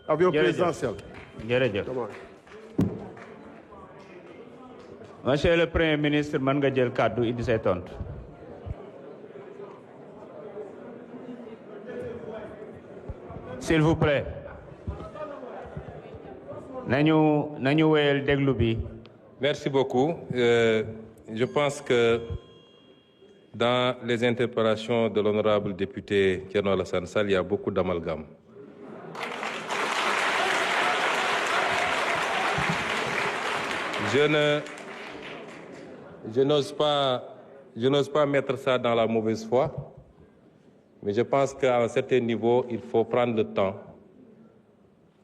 avion présidentiel. Monsieur le Premier ministre, mën nga jël kàddu indi say tontu. S'il vous plaît. Nañu wéyal déglu bi. Merci beaucoup. Je pense que dans les interpellations de l'honorable député Thierno Alassane Sall, il y a beaucoup d'amalgame. Je n'ose pas mettre ça dans la mauvaise foi, mais je pense qu'à un certain niveau, il faut prendre le temps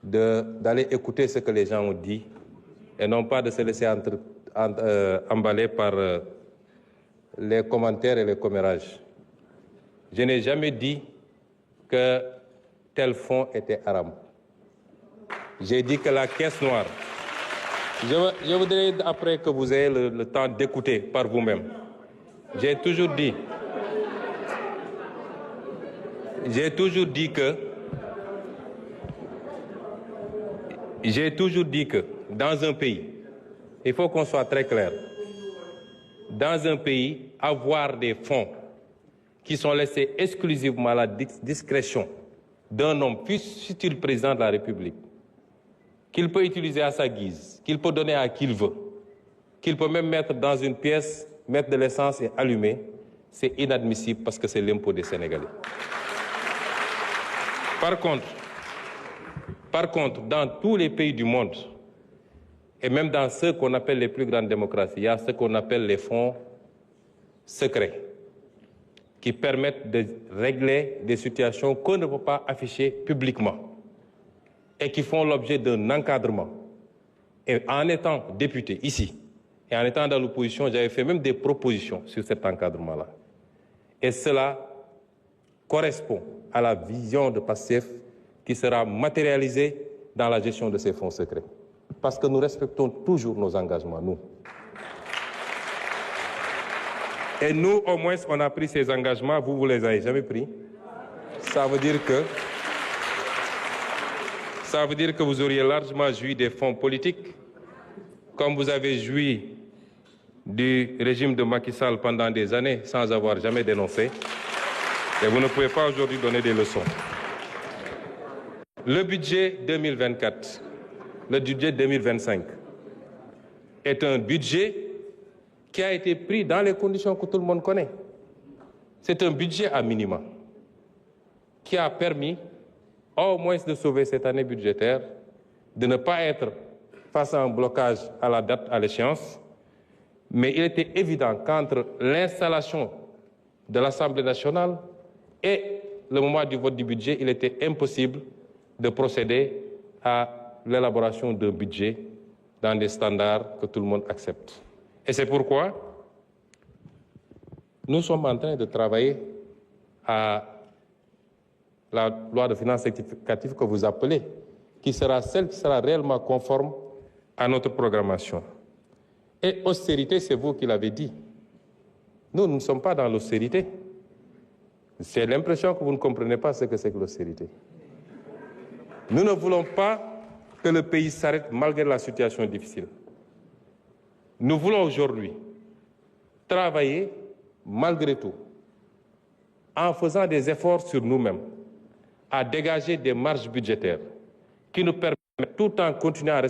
d'aller écouter ce que les gens ont dit et non pas de se laisser emballer par les commentaires et les commérages. Je n'ai jamais dit que tel fonds était haram. J'ai dit que la caisse noire... Je voudrais, après que vous ayez le temps d'écouter par vous-même, j'ai toujours dit que dans un pays, il faut qu'on soit très clair, dans un pays, avoir des fonds qui sont laissés exclusivement à la discrétion d'un homme, fût-il président de la République, qu'il peut utiliser à sa guise, qu'il peut donner à qui il veut, qu'il peut même mettre dans une pièce, mettre de l'essence et allumer, c'est inadmissible parce que c'est l'impôt des Sénégalais. Par contre, dans tous les pays du monde, et même dans ceux qu'on appelle les plus grandes démocraties, il y a ce qu'on appelle les fonds secrets, qui permettent de régler des situations qu'on ne peut pas afficher publiquement et qui font l'objet d'un encadrement. Et en étant député ici, et en étant dans l'opposition, j'avais fait même des propositions sur cet encadrement-là. Et cela correspond à la vision de PASTEF qui sera matérialisée dans la gestion de ces fonds secrets. Parce que nous respectons toujours nos engagements, nous. Et nous, au moins, on a pris ces engagements, vous ne les avez jamais pris. Ça veut dire que vous auriez largement joui des fonds politiques, comme vous avez joui du régime de Macky Sall pendant des années sans avoir jamais dénoncé. Et vous ne pouvez pas aujourd'hui donner des leçons. Le budget 2024, le budget 2025 est un budget qui a été pris dans les conditions que tout le monde connaît. C'est un budget à minima qui a permis au moins de sauver cette année budgétaire, de ne pas être face à un blocage à la date, à l'échéance. Mais il était évident qu'entre l'installation de l'Assemblée nationale et le moment du vote du budget, il était impossible de procéder à l'élaboration d'un budget dans des standards que tout le monde accepte. Et c'est pourquoi nous sommes en train de travailler à la loi de finances rectificative que vous appelez, qui sera celle qui sera réellement conforme à notre programmation. Et austérité, c'est vous qui l'avez dit. Nous ne sommes pas dans l'austérité. C'est l'impression que vous ne comprenez pas ce que c'est que l'austérité. Nous ne voulons pas que le pays s'arrête malgré la situation difficile. Nous voulons aujourd'hui travailler malgré tout, en faisant des efforts sur nous-mêmes, à dégager des marges budgétaires qui nous permettent, tout en continuant à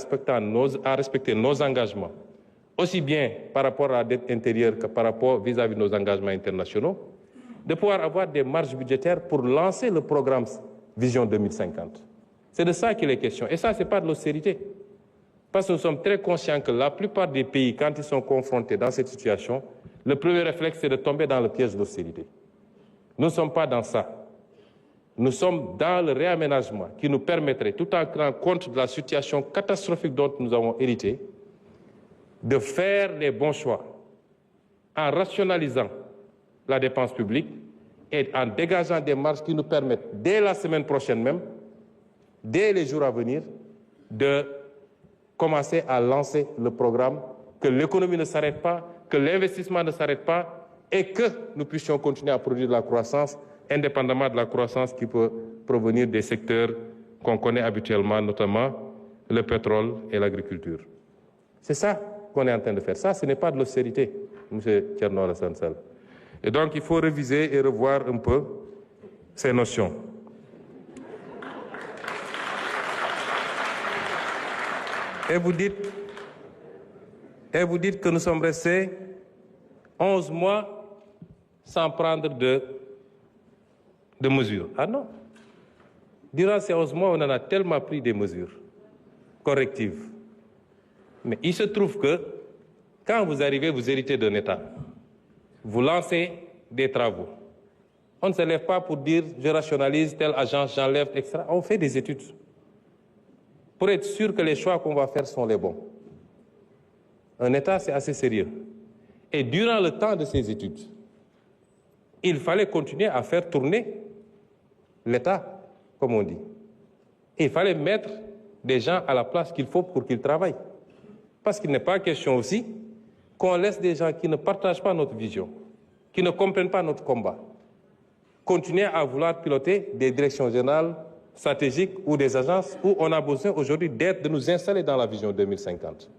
respecter nos engagements, aussi bien par rapport à la dette intérieure que par rapport vis-à-vis de nos engagements internationaux, de pouvoir avoir des marges budgétaires pour lancer le programme Vision 2050. C'est de ça qu'il est question. Et ça, ce n'est pas de l'austérité. Parce que nous sommes très conscients que la plupart des pays, quand ils sont confrontés dans cette situation, le premier réflexe, c'est de tomber dans le piège de l'austérité. Nous ne sommes pas dans ça. Nous sommes dans le réaménagement qui nous permettrait, tout en tenant compte de la situation catastrophique dont nous avons hérité, de faire les bons choix en rationalisant la dépense publique et en dégageant des marges qui nous permettent, dès la semaine prochaine même, dès les jours à venir, de commencer à lancer le programme, que l'économie ne s'arrête pas, que l'investissement ne s'arrête pas et que nous puissions continuer à produire de la croissance indépendamment de la croissance qui peut provenir des secteurs qu'on connaît habituellement, notamment le pétrole et l'agriculture. C'est ça qu'on est en train de faire. Ça, ce n'est pas de l'austérité, M. Thierno Alassane Sall. Et donc, il faut réviser et revoir un peu ces notions. Et vous dites que nous sommes restés 11 mois sans prendre de mesures. Ah non. Durant ces 11 mois, on en a tellement pris des mesures correctives. Mais il se trouve que quand vous arrivez, vous héritez d'un État. Vous lancez des travaux. On ne se lève pas pour dire je rationalise telle agence, j'enlève, etc. On fait des études pour être sûr que les choix qu'on va faire sont les bons. Un État, c'est assez sérieux. Et durant le temps de ces études, il fallait continuer à faire tourner l'État, comme on dit. Et il fallait mettre des gens à la place qu'il faut pour qu'ils travaillent. Parce qu'il n'est pas question aussi qu'on laisse des gens qui ne partagent pas notre vision, qui ne comprennent pas notre combat, continuer à vouloir piloter des directions générales stratégiques ou des agences où on a besoin aujourd'hui de nous installer dans la vision 2050.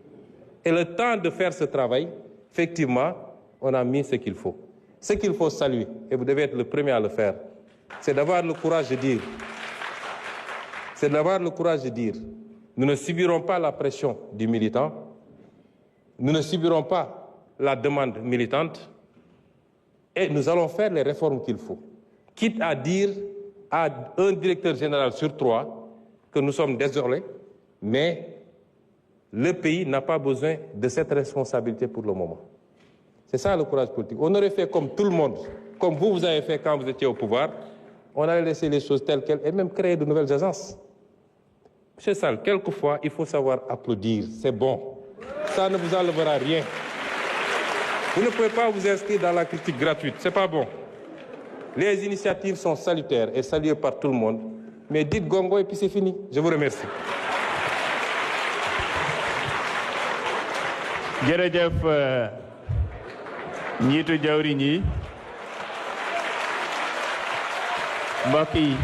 Et le temps de faire ce travail, effectivement, on a mis ce qu'il faut. Ce qu'il faut saluer, et vous devez être le premier à le faire, c'est d'avoir le courage de dire, nous ne subirons pas la pression du militant, nous ne subirons pas la demande militante, et nous allons faire les réformes qu'il faut. Quitte à dire à un directeur général sur 3 que nous sommes désolés, mais le pays n'a pas besoin de cette responsabilité pour le moment. C'est ça le courage politique. On aurait fait comme tout le monde, comme vous avez fait quand vous étiez au pouvoir, on allait laisser les choses telles quelles et même créer de nouvelles agences. Monsieur Sall, quelquefois, il faut savoir applaudir, c'est bon. Ça ne vous enlèvera rien. Vous ne pouvez pas vous inscrire dans la critique gratuite, c'est pas bon. Les initiatives sont salutaires et saluées par tout le monde, mais dites gongo et puis c'est fini. Je vous remercie. jërëjëf njiitu jawriñ yi mbokk yi